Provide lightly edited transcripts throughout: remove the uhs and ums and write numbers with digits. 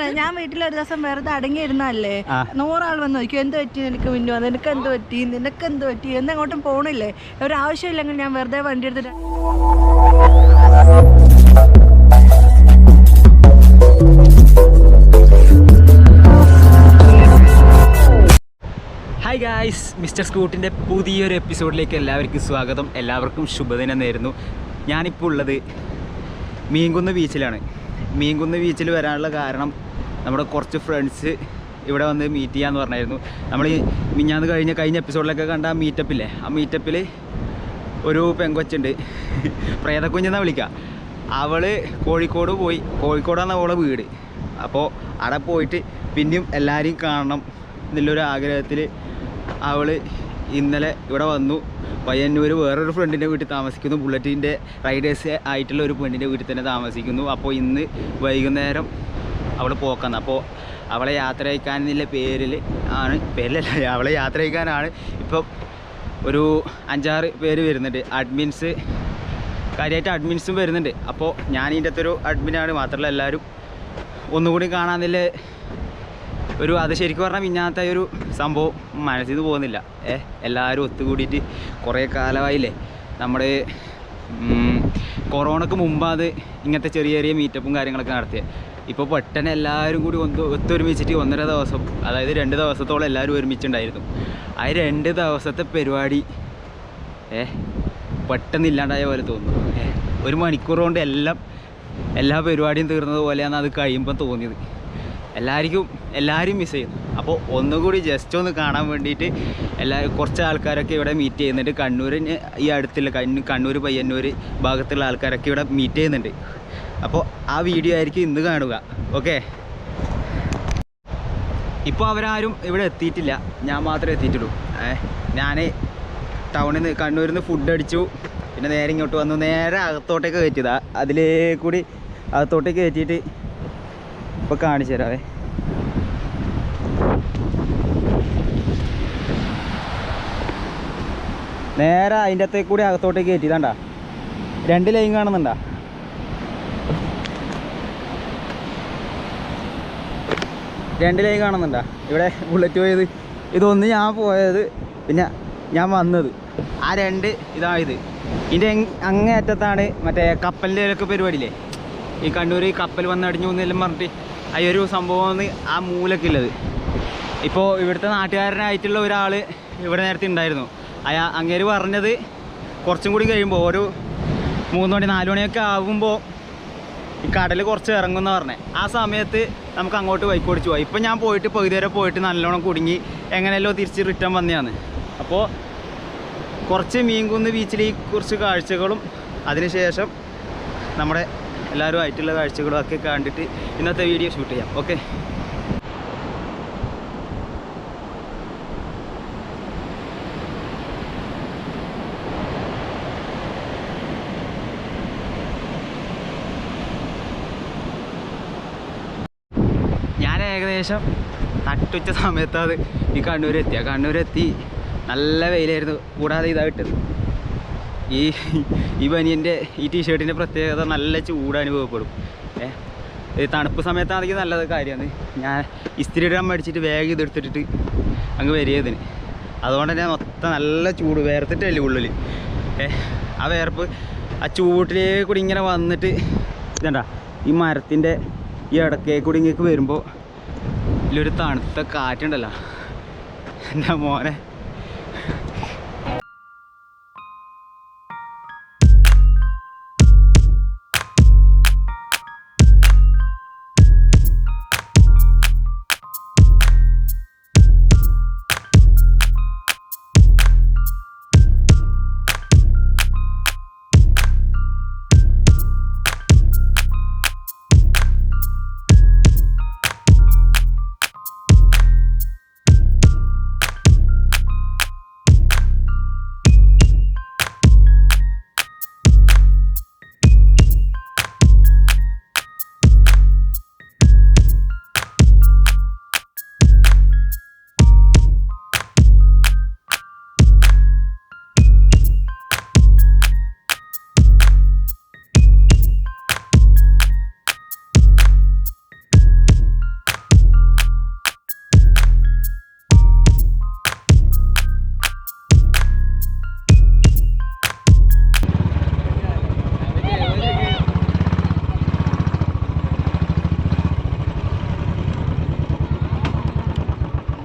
പറയാം, ഞാൻ വീട്ടിലൊരു ദിവസം വെറുതെ അടങ്ങിയിരുന്നല്ലേ, 100 ആൾ വന്ന് നോക്കും എന്ത് പറ്റി നിനക്ക് മിന്നു, നിനക്ക് എന്ത് പറ്റി, നിനക്ക് എന്ത് പറ്റി എന്നങ്ങോട്ടും പോണില്ലേ. ഒരാവശ്യമില്ലെങ്കിൽ ഞാൻ വെറുതെ വണ്ടി എടുത്തിട്ട്. ഹായ് ഗായ്സ്, മിസ്റ്റർ സ്കൂട്ടിൻ്റെ പുതിയൊരു എപ്പിസോഡിലേക്ക് എല്ലാവർക്കും സ്വാഗതം. എല്ലാവർക്കും ശുഭദിനം നേരുന്നു. ഞാനിപ്പോൾ ഉള്ളത് മീൻകുന്ന് ബീച്ചിലാണ്. മീൻകുന്ന് ബീച്ചിൽ വരാനുള്ള കാരണം നമ്മുടെ കുറച്ച് ഫ്രണ്ട്സ് ഇവിടെ വന്ന് മീറ്റ് ചെയ്യാമെന്ന് പറഞ്ഞായിരുന്നു. നമ്മൾ മിഞ്ഞാന്ന് കഴിഞ്ഞ എപ്പിസോഡിലൊക്കെ കണ്ട ആ മീറ്റപ്പില്ലേ, ആ മീറ്റപ്പിൽ ഒരു പെങ്കൊച്ചുണ്ട്, പ്രേതക്കുഞ്ഞെന്നാണ് വിളിക്കുക. അവൾ കോഴിക്കോട് പോയി, കോഴിക്കോടാണ് അവളെ വീട്. അപ്പോൾ അവിടെ പോയിട്ട് പിന്നെയും എല്ലാവരെയും കാണണം എന്നുള്ളൊരു ആഗ്രഹത്തിൽ അവൾ ഇന്നലെ ഇവിടെ വന്നു. പയ്യന്നൂർ വേറൊരു ഫ്രണ്ടിൻ്റെ വീട്ടിൽ താമസിക്കുന്നു. ബുള്ളറ്റിൻ്റെ റൈഡേഴ്സ് ആയിട്ടുള്ള ഒരു പെണ്ണിൻ്റെ വീട്ടിൽ തന്നെ താമസിക്കുന്നു. അപ്പോൾ ഇന്ന് വൈകുന്നേരം അവൾ പോക്കാണ്. അപ്പോൾ അവളെ യാത്ര അയക്കാൻ എന്നുള്ള പേരിലല്ല, അവളെ യാത്ര അയക്കാനാണ് ഇപ്പം ഒരു 5-6 പേര് വരുന്നുണ്ട്. അഡ്മിൻസ്, കാര്യമായിട്ട് അഡ്മിൻസും വരുന്നുണ്ട്. അപ്പോൾ ഞാൻ ഇതിൻ്റെ അകത്തൊരു അഡ്മിനാണ്. മാത്രമല്ല എല്ലാവരും ഒന്നുകൂടി കാണാമെന്നുള്ള അത് ശരിക്കും പറഞ്ഞാൽ മിഞ്ഞാത്ത ഒരു സംഭവം മനസ്സിൽ നിന്ന് പോകുന്നില്ല. എല്ലാവരും ഒത്തുകൂടിയിട്ട് കുറേ കാലമായില്ലേ. നമ്മുടെ കൊറോണക്ക് മുമ്പാത് ഇങ്ങനത്തെ ചെറിയ ചെറിയ മീറ്റപ്പും കാര്യങ്ങളൊക്കെ നടത്തിയത്. ഇപ്പോൾ പെട്ടെന്ന് എല്ലാവരും കൂടി ഒത്തൊരുമിച്ചിട്ട് 1.5 ദിവസം, അതായത് 2 ദിവസത്തോളം എല്ലാവരും ഒരുമിച്ചുണ്ടായിരുന്നു. ആ 2 ദിവസത്തെ പരിപാടി പെട്ടെന്ന് ഇല്ലാണ്ടായ പോലെ തോന്നുന്നു. 1 മണിക്കൂർ കൊണ്ട് എല്ലാ പരിപാടിയും തീർന്നതുപോലെയാണ് അത് കഴിയുമ്പം തോന്നിയത്. എല്ലാവരും മിസ് ചെയ്യുന്നു. അപ്പോൾ ഒന്നുകൂടി ജസ്റ്റ് ഒന്ന് കാണാൻ വേണ്ടിയിട്ട് കുറച്ച് ആൾക്കാരൊക്കെ ഇവിടെ മീറ്റ് ചെയ്യുന്നുണ്ട്. കണ്ണൂരിന് ഈ അടുത്തുള്ള കണ്ണൂർ പയ്യന്നൂർ ഭാഗത്തുള്ള ആൾക്കാരൊക്കെ ഇവിടെ മീറ്റ് ചെയ്യുന്നുണ്ട്. അപ്പോൾ ആ വീഡിയോ ആയിരിക്കും ഇന്ന് കാണുക. ഓക്കെ, ഇപ്പോൾ അവരാരും ഇവിടെ എത്തിയിട്ടില്ല, ഞാൻ മാത്രമേ എത്തിയിട്ടുള്ളൂ. ഞാൻ ടൗണിൽ നിന്ന് കണ്ണൂരിൽ നിന്ന് ഫുഡ് അടിച്ചു, പിന്നെ നേരെ ഇങ്ങോട്ട് വന്നു. നേരെ അകത്തോട്ടേക്ക് കയറ്റിയതാണ്. അതിലേ കൂടി അകത്തോട്ടേക്ക് കയറ്റിയിട്ട് ഇപ്പോൾ കാണിച്ചു തരാവേ. നേരെ അതിൻ്റെ അകത്തേക്ക് കൂടി അകത്തോട്ടേക്ക് കയറ്റിയതാണ്ടാ. 2 ലൈൻ കാണുന്നുണ്ടാ. ഇവിടെ ബുള്ളറ്റ് പോയത് ഇതൊന്ന്, ഞാൻ പോയത്, പിന്നെ ഞാൻ വന്നത്. ആ 2 ഇതായത് ഇതിൻ്റെ അങ്ങേയറ്റത്താണ് മറ്റേ കപ്പലിൻ്റെ ഒക്കെ പരിപാടിയില്ലേ, ഈ കണ്ണൂർ കപ്പൽ വന്നടിഞ്ഞു എന്നെല്ലാം പറഞ്ഞിട്ട് ആ ഒരു സംഭവമാണ് ആ മൂലക്കുള്ളത്. ഇപ്പോൾ ഇവിടുത്തെ നാട്ടുകാരനായിട്ടുള്ള ഒരാൾ ഇവിടെ നേരത്തെ ഉണ്ടായിരുന്നു. അങ്ങേര് പറഞ്ഞത് കുറച്ചും കൂടി കഴിയുമ്പോൾ ഒരു 3 മണി 4 മണിയൊക്കെ ആകുമ്പോൾ ഈ കടൽ കുറച്ച് ഇറങ്ങുമെന്ന് പറഞ്ഞത്. ആ സമയത്ത് നമുക്ക് അങ്ങോട്ട് ബൈക്കോടിച്ച് പോകാം. ഇപ്പം ഞാൻ പോയിട്ട് പകുതി വരെ പോയിട്ട് നല്ലോണം കുടുങ്ങി എങ്ങനെയല്ലോ തിരിച്ച് റിട്ടേൺ വന്നതാണ്. അപ്പോൾ കുറച്ച് മീൻകുന്ന് ബീച്ചിൽ കുറച്ച് കാഴ്ചകളും അതിനുശേഷം നമ്മുടെ എല്ലാവരും ആയിട്ടുള്ള കാഴ്ചകളും ഒക്കെ കണ്ടിട്ട് ഇന്നത്തെ വീഡിയോ ഷൂട്ട് ചെയ്യാം. ഓക്കെ, ഞാൻ ഏകദേശം നട്ടുച്ച സമയത്താണ് ഈ കണ്ണൂരെത്തി. നല്ല വെയിലായിരുന്നു. കൂടാതെ ഇതായിട്ടത് ഈ ബനിയൻ്റെ ഈ ടീഷർട്ടിൻ്റെ പ്രത്യേകത നല്ല ചൂട് അനുഭവപ്പെടും. തണുപ്പ് സമയത്താണെങ്കിൽ നല്ലത് കാര്യമാണ്. ഞാൻ ഇസ്തിരി ഇടാൻ മേടിച്ചിട്ട് വേഗം ഇതെടുത്തിട്ട് അങ്ങ് വരികതിന്. അതുകൊണ്ട് തന്നെ മൊത്തം നല്ല ചൂട്, വേർത്തിട്ടല്ലേ ഉള്ളിൽ. ആ വേർപ്പ് ആ ചൂട്ടിലേക്ക് കൂടി ഇങ്ങനെ വന്നിട്ട് ഇതണ്ട, ഈ മരത്തിൻ്റെ ഈ ഇടക്കേ കൂടി ഇങ്ങേക്ക് വരുമ്പോൾ ഇതിലൊരു തണുത്ത കാറ്റുണ്ടല്ലോ എൻ്റെ മോനെ.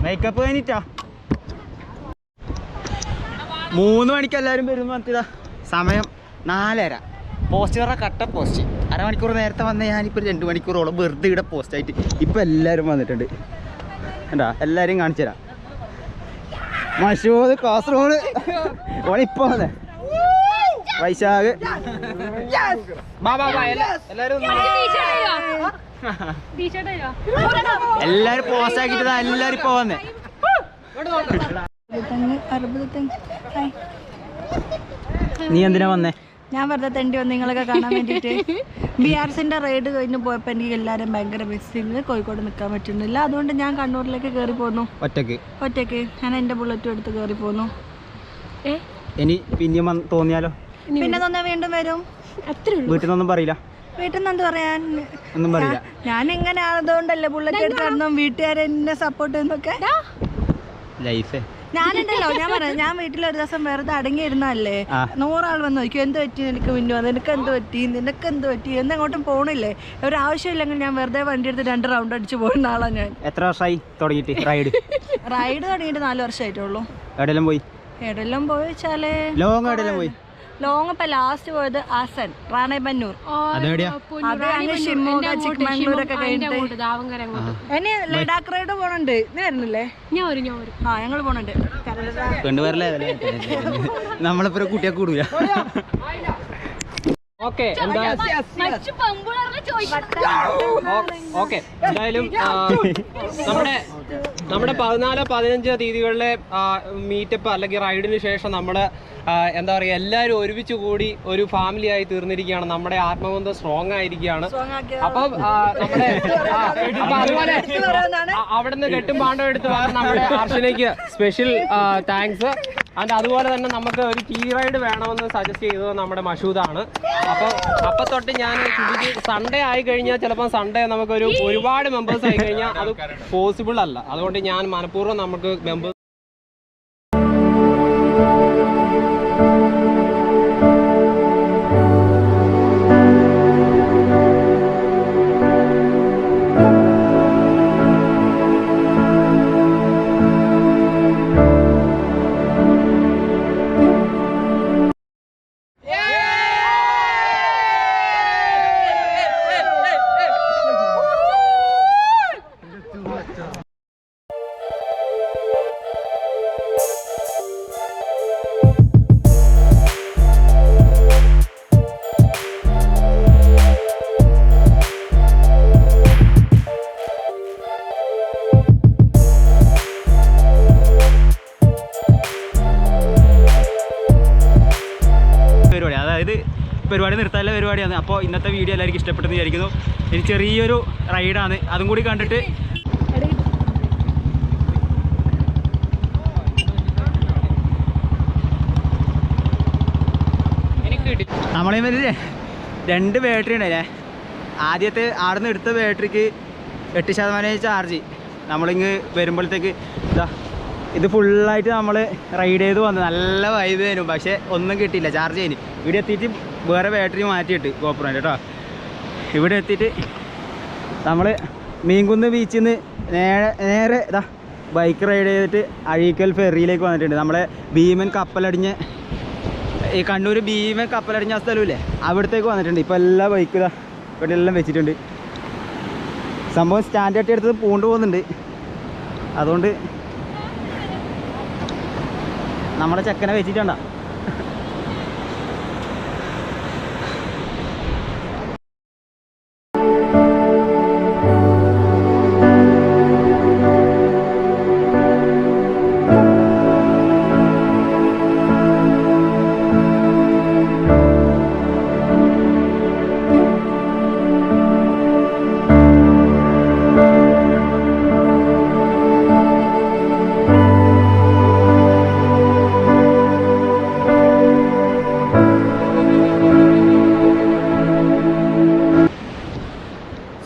മേക്കപ്പ് കഴിഞ്ഞിട്ടാ 3 മണിക്ക് എല്ലാവരും വരും പറഞ്ഞതാ. സമയം 4:30. പോസ്റ്റ് പറഞ്ഞാൽ കട്ട പോസ്റ്റ്. അരമണിക്കൂർ നേരത്തെ വന്ന ഞാനിപ്പോൾ 2 മണിക്കൂറോളം വെറുതെ ഇവിടെ പോസ്റ്റായിട്ട് ഇപ്പം എല്ലാവരും വന്നിട്ടുണ്ട്. എന്താ എല്ലാവരും കാണിച്ചു തരാം. മഷൂദ് കാസർഗോഡ് ഓണിപ്പോൾ വന്നേ. വൈശാഖ് എല്ലാരും പോസ്റ്റ് ആക്കിട്ട് എല്ലാരും ഇപ്പൊ വന്നേ. നീ എന്തിനാ വന്നേ? ഞാൻ വെറുതെ തെണ്ടി വന്ന് നിങ്ങളൊക്കെ കാണാൻ വേണ്ടിയിട്ട്. BRCന്റെ റൈഡ് കഴിഞ്ഞ് പോയപ്പോൾ എനിക്ക് എല്ലാവരും ഭയങ്കര മിസ്സിങ്. കോഴിക്കോട് നിൽക്കാൻ പറ്റുന്നില്ല. അതുകൊണ്ട് ഞാൻ കണ്ണൂരിലേക്ക് കയറി പോന്നു. ഒറ്റയ്ക്ക് ഞാൻ എൻ്റെ ബുള്ളറ്റും എടുത്ത് കയറി പോന്നു. ഇനി പിന്നെയും തോന്നിയാലോ? പിന്നെ തോന്നിയാൽ വീണ്ടും വരും. വീട്ടിൽ നിന്നൊന്നും പറയില്ല? വീട്ടിൽ നിന്ന് എന്ത് പറയാൻ, ഒന്നും പറയില്ല. ഞാൻ എങ്ങനെ ആയതുകൊണ്ടല്ലേ ബുള്ളറ്റ് എടുത്ത് നടന്നും വീട്ടുകാരെ എന്നെ സപ്പോർട്ട് ചെയ്യുന്നൊക്കെ. ലൈഫേ ഞാനുണ്ടല്ലോ, ഞാൻ പറയാം, ഞാൻ വീട്ടിലൊരു ദിവസം വെറുതെ അടങ്ങിയിരുന്നല്ലേ 100 ആൾ വന്ന് ചോദിക്കും എന്ത് പറ്റി നിനക്ക് മിന്നു, നിനക്ക് എന്ത് പറ്റി എന്നങ്ങോട്ടും പോണില്ലേ. ഒരാവശ്യമില്ലെങ്കിൽ ഞാൻ വെറുതെ വണ്ടി എടുത്ത് 2 റൗണ്ട് അടിച്ച് പോകുന്ന ആളാണ് ഞാൻ. എത്ര വർഷമായി തുടങ്ങിയിട്ട് റൈഡ് തുടങ്ങിയിട്ട് 4 വർഷമായിട്ടുള്ളൂ. എവിടെല്ലാം പോയി വെച്ചാല് ലോങ് ഇപ്പൊ ലാസ്റ്റ് പോയത് ആസൻ, റാണേബന്നൂർ, ഷിമോഗ, ചിക്ക്മംഗ്ലൂരൊക്കെ കഴിഞ്ഞിട്ട് ഇനി ലഡാക്ക് റൈഡ് പോണുണ്ട്. നീ വരുന്നില്ലേ? ഞങ്ങൾ പോണുണ്ട്. നമ്മളിപ്പോ കുട്ടിയെ കൂടൂല. എന്തായാലും നമ്മുടെ 14-15 തീയതികളിലെ മീറ്റപ്പ് അല്ലെങ്കിൽ റൈഡിന് ശേഷം നമ്മൾ എന്താ പറയുക, എല്ലാവരും ഒരുമിച്ച് കൂടി ഒരു ഫാമിലി ആയി തീർന്നിരിക്കുകയാണ്. നമ്മുടെ ആത്മബന്ധം സ്ട്രോങ് ആയിരിക്കുകയാണ്. അപ്പം നമ്മുടെ അതുപോലെ അവിടുന്ന് കെട്ടും പാണ്ടം എടുത്ത് നമ്മുടെ അർച്ചനയ്ക്ക് സ്പെഷ്യൽ താങ്ക്സ്. ആൻഡ് അതുപോലെ തന്നെ നമുക്ക് ഒരു ടീ റൈഡ് വേണമെന്ന് സജസ്റ്റ് ചെയ്തത് നമ്മുടെ മഷൂദാണ്. അപ്പം തൊട്ട് ഞാൻ സൺഡേ ആയി കഴിഞ്ഞാൽ ചിലപ്പോൾ സൺഡേ നമുക്കൊരു ഒരുപാട് മെമ്പേഴ്സ് ആയി കഴിഞ്ഞാൽ അത് പോസിബിൾ അല്ല. അതുകൊണ്ട് ഞാൻ മനഃപൂർവ്വം നമുക്ക് മെമ്പേഴ്സ് പരിപാടി നിർത്താനുള്ള പരിപാടിയാണ്. അപ്പോൾ ഇന്നത്തെ വീഡിയോ എല്ലാവർക്കും ഇഷ്ടപ്പെട്ടെന്ന് വിചാരിക്കുന്നു. ഇനി ചെറിയൊരു റൈഡാണ്, അതും കൂടി കണ്ടിട്ട് നമ്മളെ മറ്റേ 2 ബാറ്ററി ഉണ്ടല്ലേ. ആദ്യത്തെ അവിടെ നിന്ന് എടുത്ത ബാറ്ററിക്ക് 8% ചാർജ്. നമ്മളിങ്ങ് വരുമ്പോഴത്തേക്ക് ഇത് ഫുള്ളായിട്ട് നമ്മൾ റൈഡ് ചെയ്ത് വന്നു. നല്ല വൈബ് തരും, പക്ഷേ ഒന്നും കിട്ടിയില്ല ചാർജ് ചെയ്യുന്നു. ഇവിടെ എത്തിയിട്ട് വേറെ ബാറ്ററി മാറ്റിയിട്ട് ഗോപ്രോൻ്റെ കേട്ടോ. ഇവിടെ എത്തിയിട്ട് നമ്മൾ മീൻകുന്ന് ബീച്ചിൽ നിന്ന് നേരെ ബൈക്ക് റൈഡ് ചെയ്തിട്ട് അഴീക്കൽ ഫെറിയിലേക്ക് വന്നിട്ടുണ്ട്. നമ്മളെ ഭീമൻ കപ്പലടിഞ്ഞ ഈ കണ്ണൂർ ഭീമൻ കപ്പലടിഞ്ഞ സ്ഥലമില്ലേ, അവിടത്തേക്ക് വന്നിട്ടുണ്ട്. ഇപ്പോൾ എല്ലാ ബൈക്കും ഇവിടെ എല്ലാം വെച്ചിട്ടുണ്ട്. സംഭവം സ്റ്റാൻഡ് കട്ടി എടുത്തത് പൂണ്ട് പോകുന്നുണ്ട്. അതുകൊണ്ട് നമ്മുടെ ചെക്കനെ വെച്ചിട്ടുണ്ട.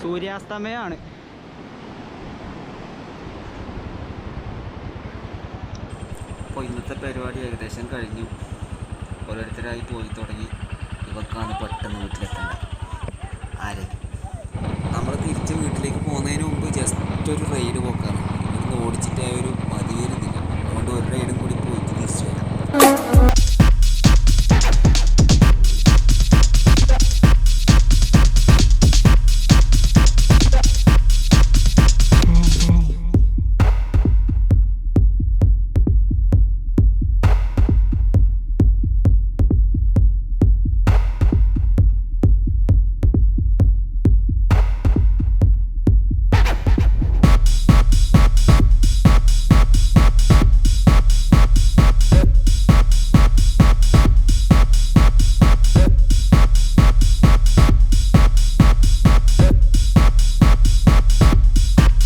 സൂര്യാസ്തമയമാണ്. അപ്പോൾ ഇന്നത്തെ പരിപാടി ഏകദേശം കഴിഞ്ഞു. ഓരോരുത്തരായി പോയി തുടങ്ങി. ഇവക്കാണ് പെട്ടെന്ന് വീട്ടിലെത്തേണ്ടത്. ആരെ നമ്മൾ തിരിച്ച് വീട്ടിലേക്ക് പോകുന്നതിന് മുമ്പ് ജസ്റ്റ് ഒരു റൈഡ് പോക്കാണ്. ഇവിടുന്ന് ഓടിച്ചിട്ട് ഒരു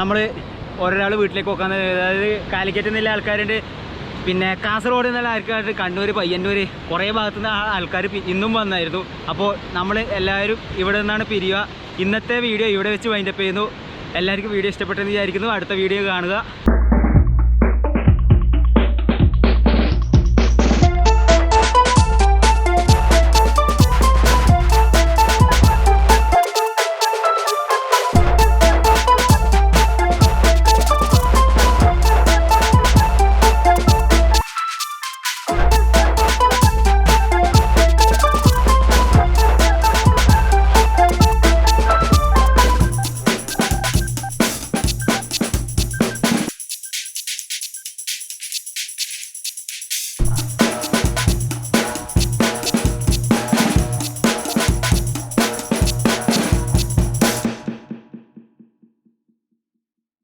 നമ്മൾ ഓരോരാൾ വീട്ടിലേക്ക് പോക്കാൻ, അതായത് കാലിക്കറ്റ് നിന്നുള്ള ആൾക്കാരുണ്ട്, പിന്നെ കാസർഗോഡ് നിന്നുള്ള ആൾക്കാർ, കണ്ണൂർ, പയ്യന്നൂർ, കുറേ ഭാഗത്തു നിന്ന് ആൾക്കാർ ഇന്നും വന്നായിരുന്നു. അപ്പോൾ നമ്മൾ എല്ലാവരും ഇവിടെ നിന്നാണ് പിരിയുക. ഇന്നത്തെ വീഡിയോ ഇവിടെ വെച്ച് വൈൻഡപ്പ് ചെയ്യുന്നു. എല്ലാവർക്കും വീഡിയോ ഇഷ്ടപ്പെട്ടെന്ന് വിചാരിക്കുന്നു. അടുത്ത വീഡിയോ കാണുക.